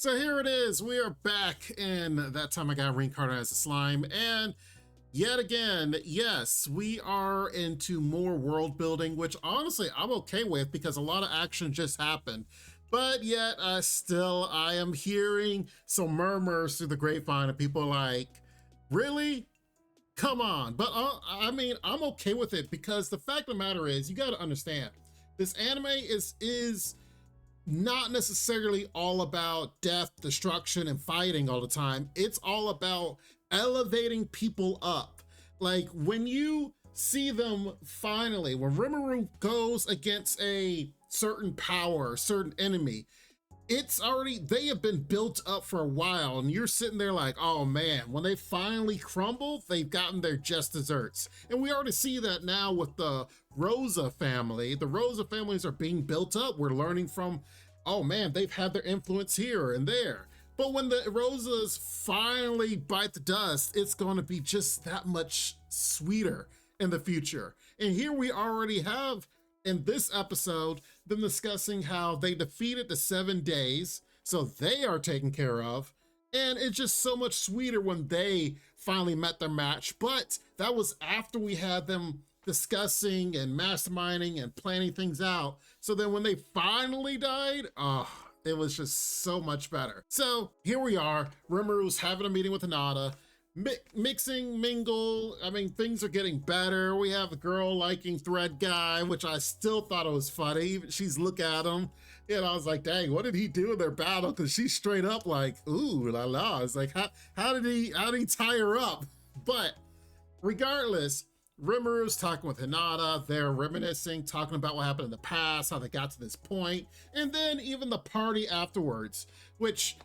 So here it is, we are back, and that time I got reincarnated as a slime, and yet again, yes, we are into more world building, which honestly I'm okay with because a lot of action just happened. But yet, I am hearing some murmurs through the grapevine of people like, really? Come on. But I mean, I'm okay with it because the fact of the matter is, you got to understand, this anime is not necessarily all about death, destruction, and fighting all the time. It's all about elevating people up. Like when you see them finally, when Rimuru goes against a certain power, certain enemy, it's already, they have been built up for a while, and you're sitting there like, oh man, when they finally crumble, they've gotten their just desserts. And we already see that now with the Rosa family. The Rosa families are being built up. We're learning from, oh man, they've had their influence here and there. But when the Rosas finally bite the dust, it's going to be just that much sweeter in the future. And here we already have, in this episode, them discussing how they defeated the 7 days, so they are taken care of. And it's just so much sweeter when they finally met their match. But that was after we had them discussing and masterminding and planning things out. So then when they finally died, it was just so much better. So here we are, Rimuru's having a meeting with Hinata, mixing, mingle. I mean, things are getting better. We have a girl liking Thread Guy, which I still thought it was funny. She's look at him, and I was like, dang, what did he do in their battle? Because she's straight up like, ooh la la. It's like, how did he tie her up? But regardless, Rimuru's talking with Hinata. They're reminiscing, talking about what happened in the past, how they got to this point, and then even the party afterwards, which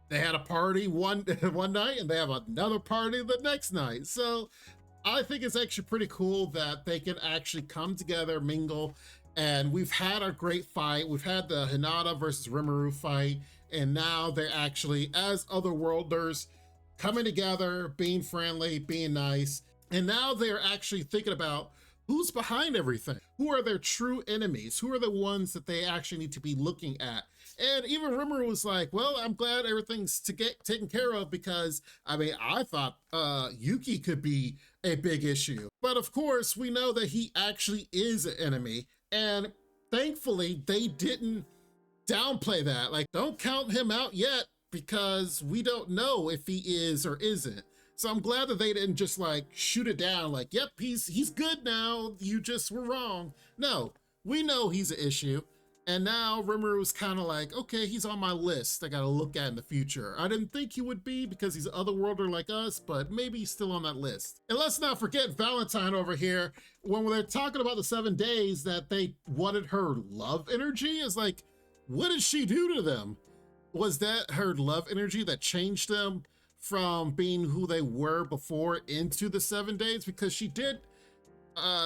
they had a party one night and they have another party the next night. So I think it's actually pretty cool that they can actually come together, mingle, and we've had a great fight. We've had the Hinata versus Rimuru fight, and now they're actually, as otherworlders, coming together, being friendly, being nice, and now they're actually thinking about who's behind everything. Who are their true enemies? Who are the ones that they actually need to be looking at? And even Rimuru was like, well, I'm glad everything's to get taken care of because, I mean, I thought Yuki could be a big issue. But of course, we know that he actually is an enemy. And thankfully, they didn't downplay that. Like, don't count him out yet because we don't know if he is or isn't. So I'm glad that they didn't just like shoot it down like, yep, he's good now. You just were wrong. No, we know he's an issue. And now Rimuru's kind of like, okay, he's on my list I gotta look at in the future. I didn't think he would be because he's an otherworlder like us, but maybe he's still on that list. And let's not forget Valentine over here. When they're talking about the 7 days that they wanted her love energy, is like, what did she do to them? Was that her love energy that changed them from being who they were before into the 7 days? Because she did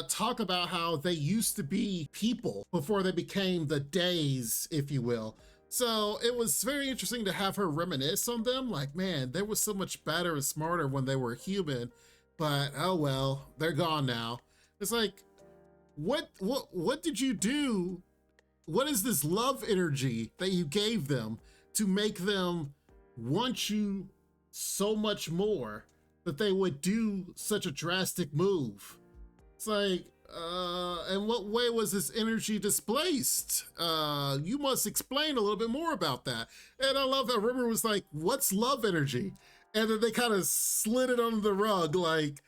talk about how they used to be people before they became the days, if you will. So it was very interesting to have her reminisce on them. Like, man, they were so much better and smarter when they were human, but oh well, they're gone now. It's like, what did you do? What is this love energy that you gave them to make them want you so much more that they would do such a drastic move? It's like, in what way was this energy displaced? You must explain a little bit more about that. And I love that Rimuru was like, what's love energy? And then they kind of slid it under the rug like,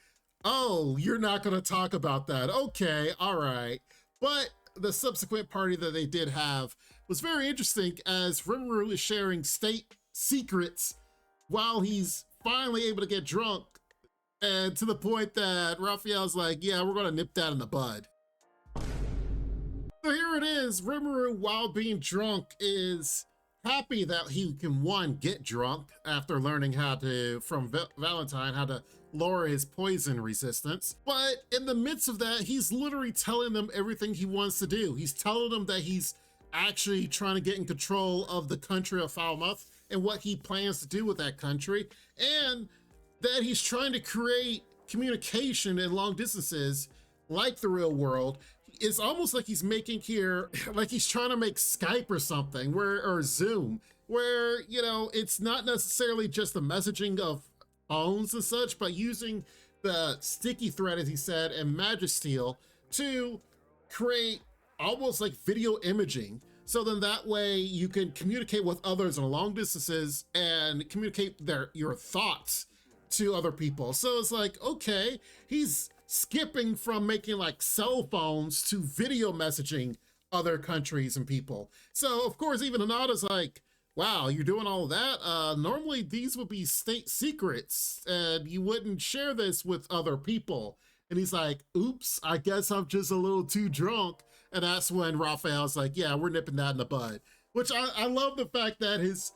oh, you're not going to talk about that. Okay, all right. But the subsequent party that they did have was very interesting as Rimuru is sharing state secrets while he's finally able to get drunk. And to the point that Raphael's like, yeah, we're gonna nip that in the bud. So here it is, Rimuru, while being drunk, is happy that he can, one, get drunk after learning how to, from Valentine, how to lower his poison resistance. But in the midst of that, he's literally telling them everything he wants to do. He's telling them that he's actually trying to get in control of the country of Falmouth and what he plans to do with that country, and that he's trying to create communication in long distances like the real world. It's almost like he's making here, like he's trying to make Skype or something, or Zoom, where, you know, it's not necessarily just the messaging of phones and such, but using the sticky thread, as he said, and Magisteel to create almost like video imaging. So then that way you can communicate with others on long distances and communicate your thoughts to other people. So it's like, okay, he's skipping from making like cell phones to video messaging other countries and people. So of course, even Hinata's like, wow, you're doing all of that? Normally these would be state secrets and you wouldn't share this with other people. And he's like, oops, I guess I'm just a little too drunk. And that's when Raphael's like, yeah, we're nipping that in the bud. Which I love the fact that his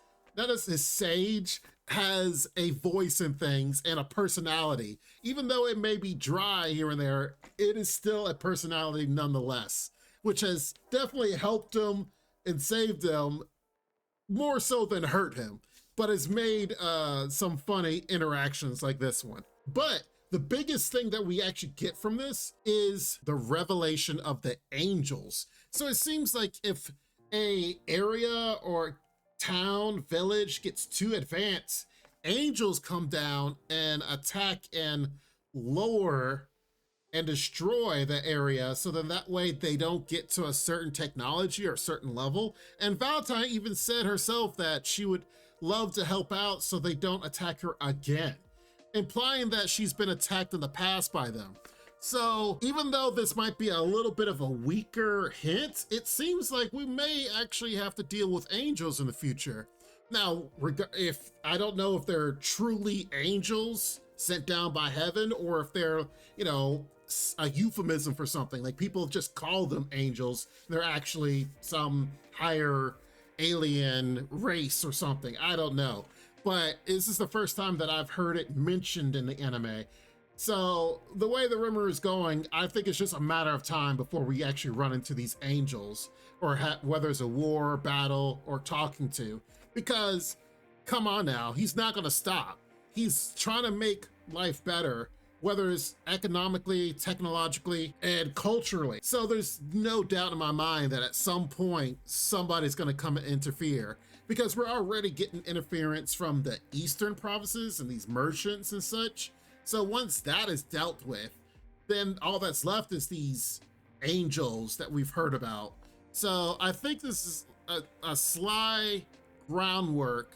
sage has a voice in things and a personality. Even though it may be dry here and there, it is still a personality nonetheless, which has definitely helped him and saved him more so than hurt him, but has made some funny interactions like this one. But the biggest thing that we actually get from this is the revelation of the angels. So it seems like if a area or town, village gets too advanced, angels come down and attack and lower and destroy the area, so then that way they don't get to a certain technology or a certain level. And Valentine even said herself that she would love to help out so they don't attack her again, implying that she's been attacked in the past by them. So even though this might be a little bit of a weaker hint, it seems like we may actually have to deal with angels in the future. Now, if I don't know if they're truly angels sent down by heaven, or if they're, you know, a euphemism for something, like people just call them angels, they're actually some higher alien race or something. I don't know, but this is the first time that I've heard it mentioned in the anime. So the way the Rimuru is going, I think it's just a matter of time before we actually run into these angels, or whether it's a war, battle, or talking to. Because, come on now, he's not gonna stop. He's trying to make life better, whether it's economically, technologically, and culturally. So there's no doubt in my mind that at some point, somebody's gonna come and interfere, because we're already getting interference from the eastern provinces and these merchants and such. So once that is dealt with, then all that's left is these angels that we've heard about. So I think this is a sly groundwork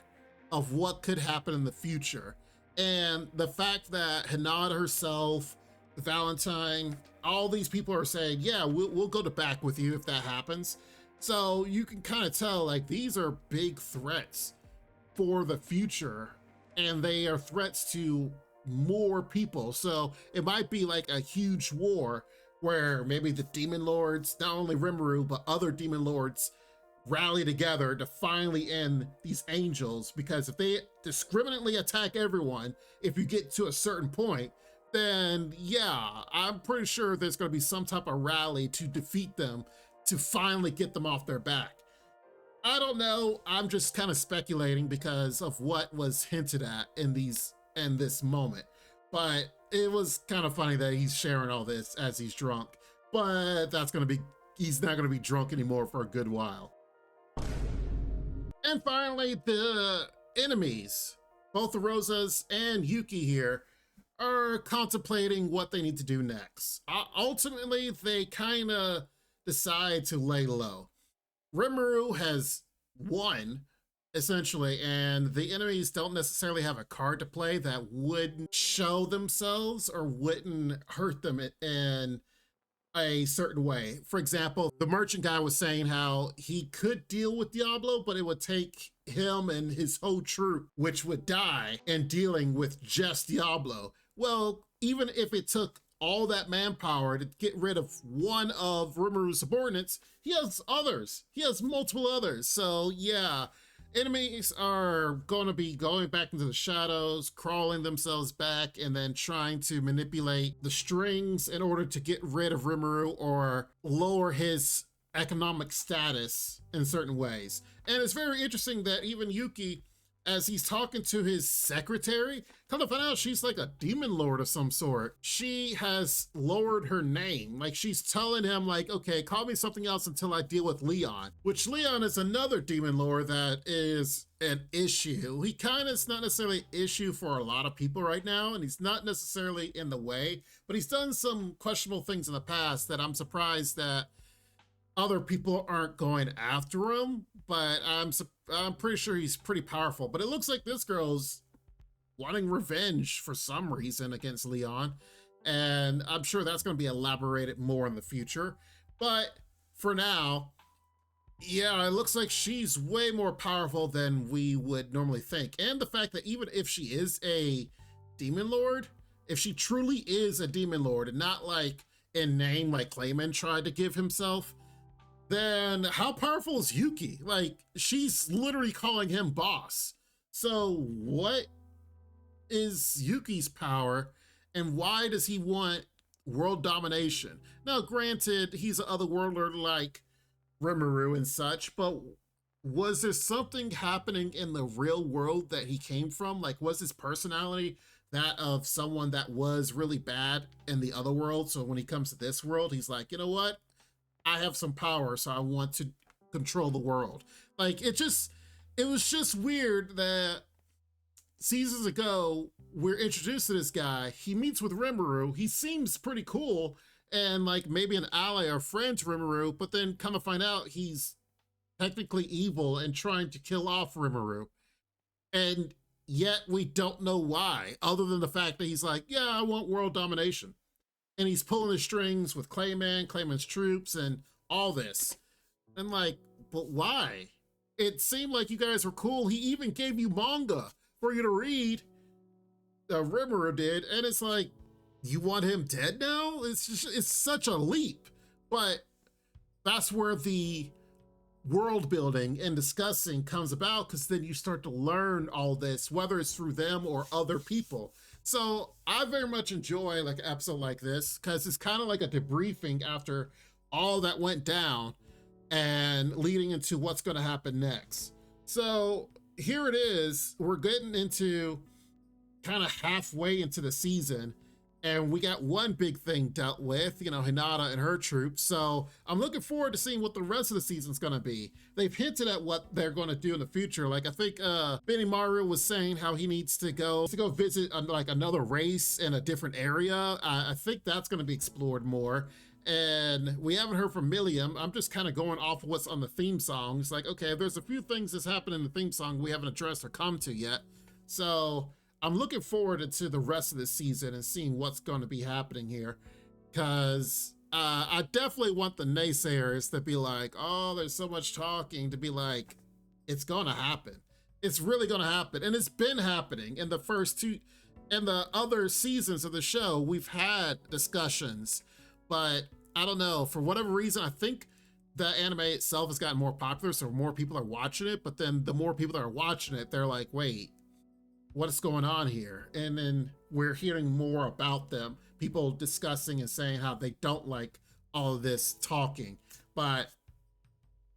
of what could happen in the future. And the fact that Hinata herself, Valentine, all these people are saying, yeah, we'll go to back with you if that happens. So you can kind of tell, like, these are big threats for the future, and they are threats to more people. So it might be like a huge war where maybe the demon lords, not only Rimuru, but other demon lords rally together to finally end these angels. Because if they discriminately attack everyone, if you get to a certain point, then yeah, I'm pretty sure there's going to be some type of rally to defeat them, to finally get them off their back. I don't know, I'm just kind of speculating because of what was hinted at in this moment. But it was kind of funny that he's sharing all this as he's drunk, but he's not gonna be drunk anymore for a good while. And finally, the enemies, both the Rosas and Yuki here, are contemplating what they need to do next. Ultimately, they kind of decide to lay low. Rimuru has won, essentially, and the enemies don't necessarily have a card to play that wouldn't show themselves or wouldn't hurt them in a certain way. For example, the merchant guy was saying how he could deal with Diablo, but it would take him and his whole troop, which would die, in dealing with just Diablo. Well, even if it took all that manpower to get rid of one of Rimuru's subordinates, he has others. He has multiple others. So yeah, enemies are going to be going back into the shadows, crawling themselves back, and then trying to manipulate the strings in order to get rid of Rimuru or lower his economic status in certain ways. And it's very interesting that even Yuki as he's talking to his secretary. Come to find out, she's like a demon lord of some sort. She has lowered her name. Like, she's telling him, like, okay, call me something else until I deal with Leon, which Leon is another demon lord that is an issue. He kind of is not necessarily an issue for a lot of people right now, and he's not necessarily in the way, but he's done some questionable things in the past that I'm surprised that other people aren't going after him, but I'm pretty sure he's pretty powerful. But it looks like this girl's wanting revenge for some reason against Leon, and I'm sure that's going to be elaborated more in the future. But for now, yeah, it looks like she's way more powerful than we would normally think. And the fact that even if she is a demon lord, if she truly is a demon lord and not like in name like Clayman tried to give himself, then how powerful is Yuki? Like, she's literally calling him boss. So what is Yuki's power, and why does he want world domination? Now, granted, he's an otherworldler like Rimuru and such, but was there something happening in the real world that he came from? Like, was his personality that of someone that was really bad in the other world? So when he comes to this world, he's like, you know what? I have some power, so I want to control the world. Like, it was just weird that seasons ago, we're introduced to this guy. He meets with Rimuru. He seems pretty cool and like maybe an ally or friend to Rimuru, but then come to find out he's technically evil and trying to kill off Rimuru. And yet we don't know why, other than the fact that he's like, yeah, I want world domination. And he's pulling the strings with Clayman's troops, and all this. And like, but why? It seemed like you guys were cool. He even gave you manga for you to read. Rimuru did, and it's like, you want him dead now? It's such a leap. But that's where the world building and discussing comes about, because then you start to learn all this, whether it's through them or other people. So I very much enjoy like an episode like this, because it's kind of like a debriefing after all that went down and leading into what's going to happen next. So here it is. We're getting into kind of halfway into the season, and we got one big thing dealt with, you know, Hinata and her troops. So I'm looking forward to seeing what the rest of the season's gonna be. They've hinted at what they're gonna do in the future. Like, I think Benimaru was saying how he needs to go visit like another race in a different area. I think that's gonna be explored more. And we haven't heard from Milliam. I'm just kind of going off of what's on the theme song. It's like, okay, there's a few things that's happened in the theme song we haven't addressed or come to yet. So I'm looking forward to the rest of the season and seeing what's going to be happening here, because I definitely want the naysayers to be like, oh, there's so much talking, to be like, it's going to happen. It's really going to happen. And it's been happening in the first two, in the other seasons of the show. We've had discussions, but I don't know, for whatever reason, I think the anime itself has gotten more popular, so more people are watching it. But then the more people that are watching it, they're like, wait, what's going on here? And then we're hearing more about them, people discussing and saying how they don't like all of this talking. But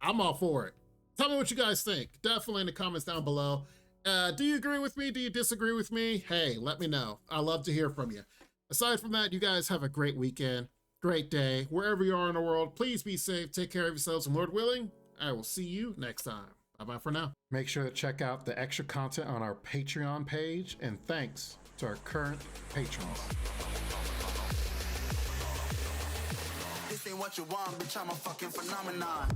I'm all for it. Tell me what you guys think. Definitely in the comments down below. Do you agree with me? Do you disagree with me? Hey, let me know. I love to hear from you. Aside from that, you guys have a great weekend, great day. Wherever you are in the world, please be safe. Take care of yourselves, and Lord willing, I will see you next time. Bye-bye for now. Make sure to check out the extra content on our Patreon page, and thanks to our current patrons. This ain't what you want, bitch, I'm a fucking phenomenon.